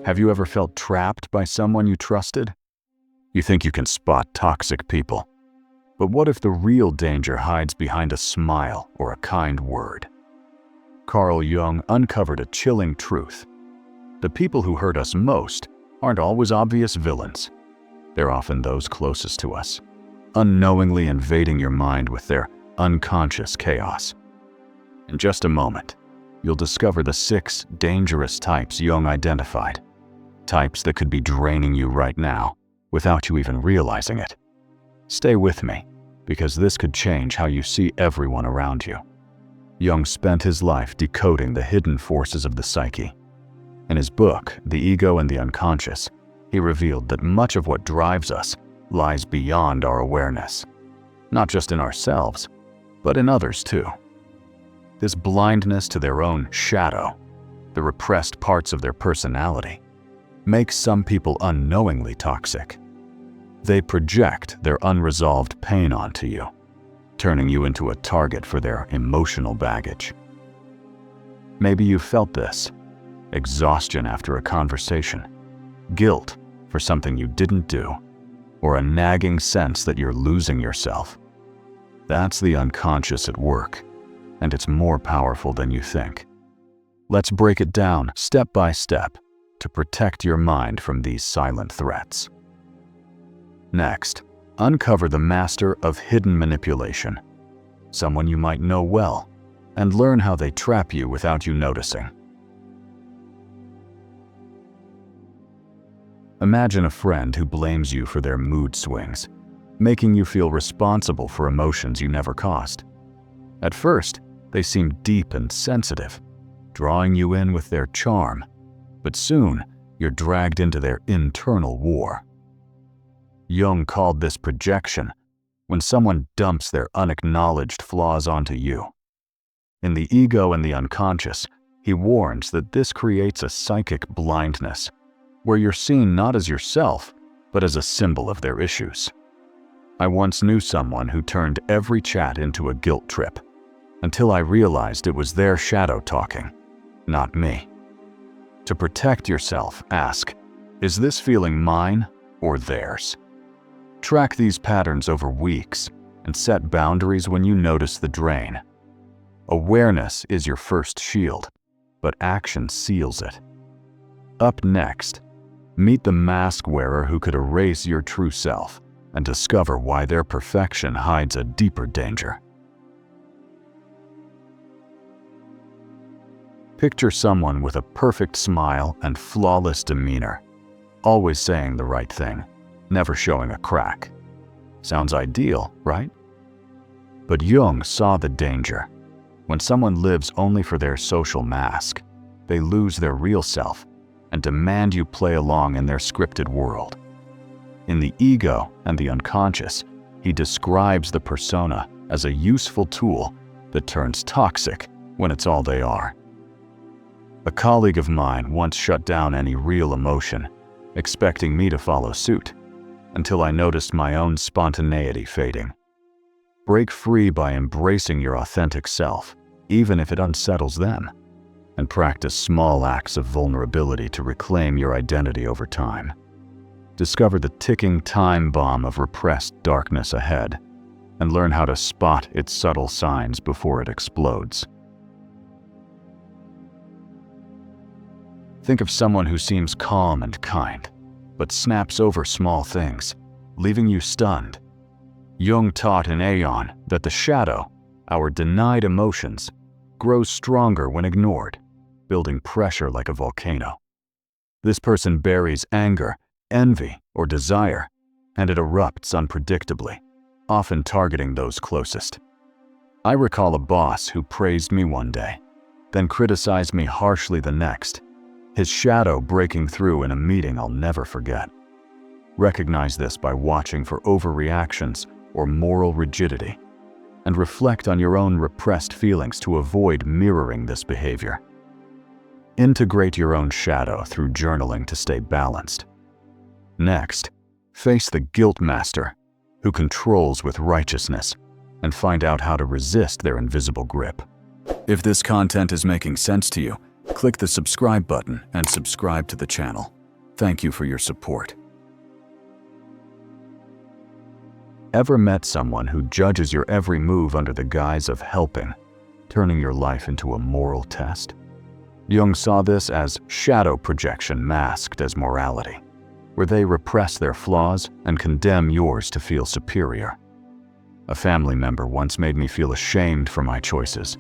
Have you ever felt trapped by someone you trusted? You think you can spot toxic people. But what if the real danger hides behind a smile or a kind word? Carl Jung uncovered a chilling truth. The people who hurt us most aren't always obvious villains. They're often those closest to us, unknowingly invading your mind with their unconscious chaos. In just a moment, you'll discover the 6 dangerous types Jung identified. Types that could be draining you right now without you even realizing it. Stay with me, because this could change how you see everyone around you. Jung spent his life decoding the hidden forces of the psyche. In his book, The Ego and the Unconscious, he revealed that much of what drives us lies beyond our awareness, not just in ourselves, but in others too. This blindness to their own shadow, the repressed parts of their personality, makes some people unknowingly toxic. They project their unresolved pain onto you, turning you into a target for their emotional baggage. Maybe you felt this: exhaustion after a conversation, guilt for something you didn't do, or a nagging sense that you're losing yourself. That's the unconscious at work, and it's more powerful than you think. Let's break it down step by step to protect your mind from these silent threats. Next, uncover the master of hidden manipulation, someone you might know well, and learn how they trap you without you noticing. Imagine a friend who blames you for their mood swings, making you feel responsible for emotions you never caused. At first, they seem deep and sensitive, drawing you in with their charm, but soon you're dragged into their internal war. Jung called this projection, when someone dumps their unacknowledged flaws onto you. In The Ego and the Unconscious, he warns that this creates a psychic blindness, where you're seen not as yourself, but as a symbol of their issues. I once knew someone who turned every chat into a guilt trip, until I realized it was their shadow talking, not me. To protect yourself, ask, is this feeling mine or theirs? Track these patterns over weeks and set boundaries when you notice the drain. Awareness is your first shield, but action seals it. Up next, meet the mask wearer who could erase your true self and discover why their perfection hides a deeper danger. Picture someone with a perfect smile and flawless demeanor, always saying the right thing, never showing a crack. Sounds ideal, right? But Jung saw the danger. When someone lives only for their social mask, they lose their real self and demand you play along in their scripted world. In The Ego and the Unconscious, he describes the persona as a useful tool that turns toxic when it's all they are. A colleague of mine once shut down any real emotion, expecting me to follow suit, until I noticed my own spontaneity fading. Break free by embracing your authentic self, even if it unsettles them, and practice small acts of vulnerability to reclaim your identity over time. Discover the ticking time bomb of repressed darkness ahead, and learn how to spot its subtle signs before it explodes. Think of someone who seems calm and kind, but snaps over small things, leaving you stunned. Jung taught in Aeon that the shadow, our denied emotions, grows stronger when ignored, building pressure like a volcano. This person buries anger, envy, or desire, and it erupts unpredictably, often targeting those closest. I recall a boss who praised me one day, then criticized me harshly the next, his shadow breaking through in a meeting I'll never forget. Recognize this by watching for overreactions or moral rigidity, and reflect on your own repressed feelings to avoid mirroring this behavior. Integrate your own shadow through journaling to stay balanced. Next, face the guilt master, who controls with righteousness, and find out how to resist their invisible grip. If this content is making sense to you, click the subscribe button and subscribe to the channel. Thank you for your support. Ever met someone who judges your every move under the guise of helping, turning your life into a moral test? Jung saw this as shadow projection masked as morality, where they repress their flaws and condemn yours to feel superior. A family member once made me feel ashamed for my choices,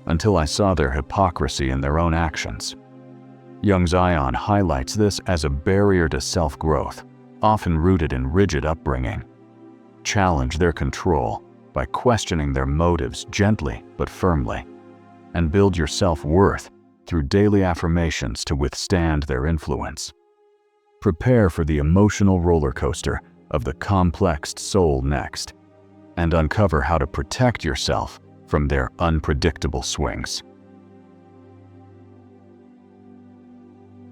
until I saw their hypocrisy in their own actions. Jung's Ion highlights this as a barrier to self-growth, often rooted in rigid upbringing. Challenge their control by questioning their motives gently but firmly, and build your self-worth through daily affirmations to withstand their influence. Prepare for the emotional roller coaster of the complexed soul next, and uncover how to protect yourself from their unpredictable swings.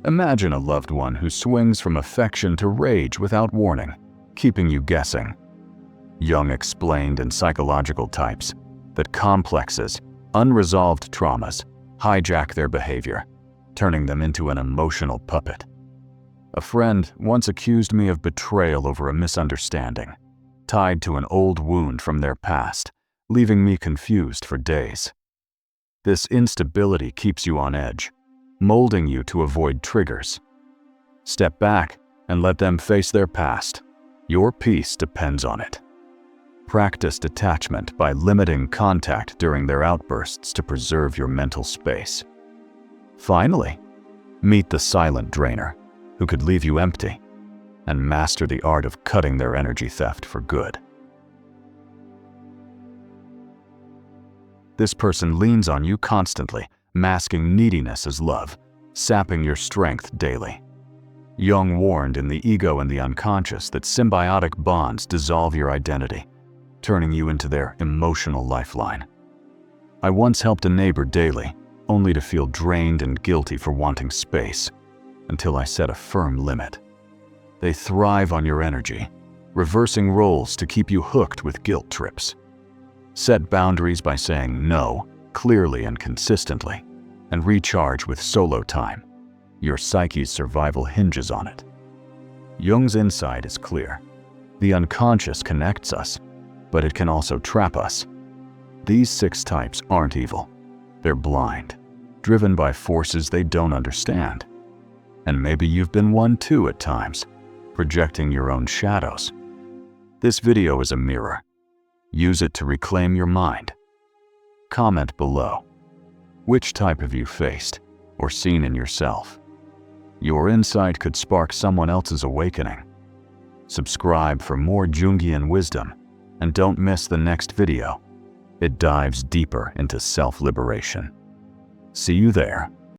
Imagine a loved one who swings from affection to rage without warning, keeping you guessing. Jung explained in Psychological Types that complexes, unresolved traumas, hijack their behavior, turning them into an emotional puppet. A friend once accused me of betrayal over a misunderstanding, tied to an old wound from their past, leaving me confused for days. This instability keeps you on edge, molding you to avoid triggers. Step back and let them face their past. Your peace depends on it. Practice detachment by limiting contact during their outbursts to preserve your mental space. Finally, meet the silent drainer, who could leave you empty, and master the art of cutting their energy theft for good. This person leans on you constantly, masking neediness as love, sapping your strength daily. Jung warned in The Ego and the Unconscious that symbiotic bonds dissolve your identity, turning you into their emotional lifeline. I once helped a neighbor daily, only to feel drained and guilty for wanting space, until I set a firm limit. They thrive on your energy, reversing roles to keep you hooked with guilt trips. Set boundaries by saying no, clearly and consistently, and recharge with solo time. Your psyche's survival hinges on it. Jung's insight is clear. The unconscious connects us, but it can also trap us. These 6 types aren't evil. They're blind, driven by forces they don't understand. And maybe you've been one too at times, projecting your own shadows. This video is a mirror. Use it to reclaim your mind. Comment below. Which type have you faced or seen in yourself? Your insight could spark someone else's awakening. Subscribe for more Jungian wisdom, and don't miss the next video. It dives deeper into self-liberation. See you there.